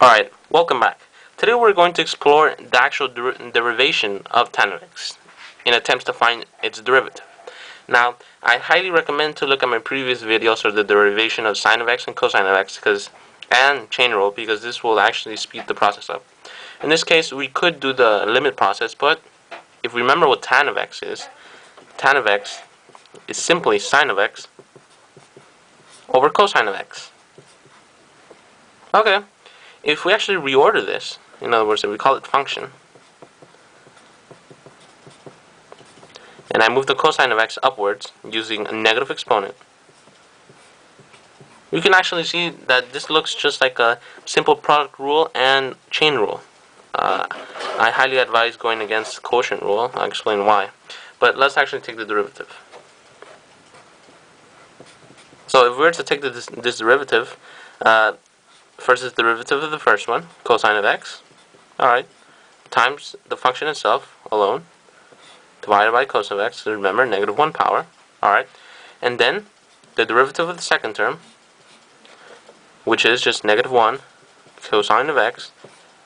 Alright, welcome back. Today we're going to explore the actual derivation of tan of x in attempts to find its derivative. Now, I highly recommend to look at my previous videos for the derivation of sine of x and cosine of x and chain rule, because this will actually speed the process up. In this case, we could do the limit process, but if we remember what tan of x is simply sine of x over cosine of x. Okay. If we actually reorder this, in other words, if we call it function, and I move the cosine of x upwards using a negative exponent, we can actually see that this looks just like a simple product rule and chain rule. I highly advise going against quotient rule. I'll explain why. But let's actually take the derivative. So if we were to take this derivative, first is the derivative of the first one, cosine of x, alright, times the function itself alone, divided by cosine of x, remember, negative 1 power, alright, and then the derivative of the second term, which is just negative 1 cosine of x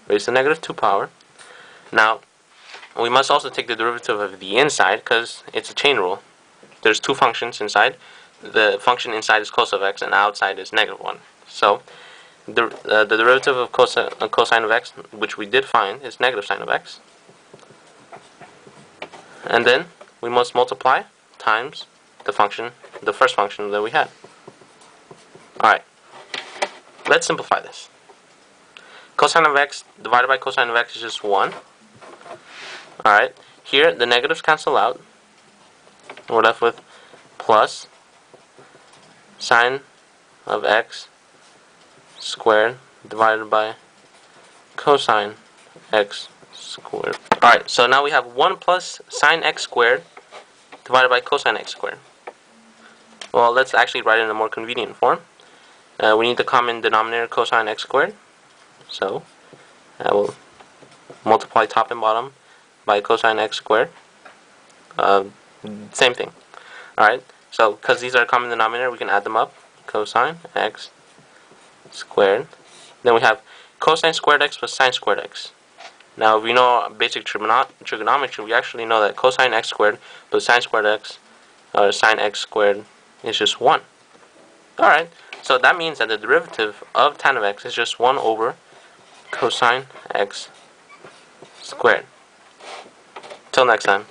raised to negative 2 power. Now, we must also take the derivative of the inside, because it's a chain rule. There's two functions inside. The function inside is cos of x, and outside is negative 1. So, the derivative of cosine of x, which we did find, is negative sine of x. And then we must multiply times the first function that we had. Alright, let's simplify this. Cosine of x divided by cosine of x is just 1. Alright, here the negatives cancel out. We're left with plus sine of x squared divided by cosine x squared. Alright, so now we have 1 plus sine x squared divided by cosine x squared. Well, let's actually write it in a more convenient form. We need the common denominator, cosine x squared. So I will multiply top and bottom by cosine x squared. Same thing. Alright, so because these are a common denominator, we can add them up. Cosine x squared. Then we have cosine squared x plus sine squared x. Now, if we know basic trigonometry, we actually know that cosine x squared plus sine squared x, or sine x squared, is just 1. Alright, so that means that the derivative of tan of x is just 1 over cosine x squared. Till next time.